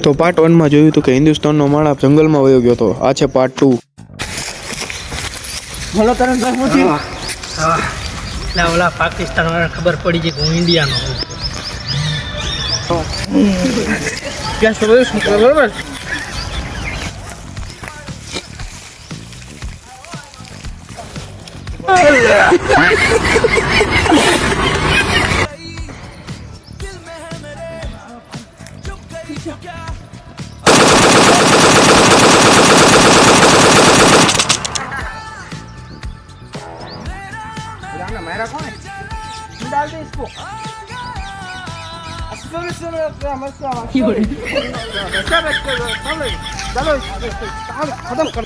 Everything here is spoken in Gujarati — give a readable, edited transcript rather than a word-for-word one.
તો પાર્ટ 1 માં જોયું હતું કે હિન્દુસ્તાનનો માણસ જંગલમાં વયો ગયો હતો. આ છે પાર્ટ 2. બોલો તરણભાઈ શું થયું? હા એટલે ઓલા પાકિસ્તાન વાળા ખબર પડી ગઈ કે હું ઇન્ડિયાનો હું. ક્યાં સર્વિસ બરોબર. मेरा कौन है? डाल दे इसको। चलो खत्म कर।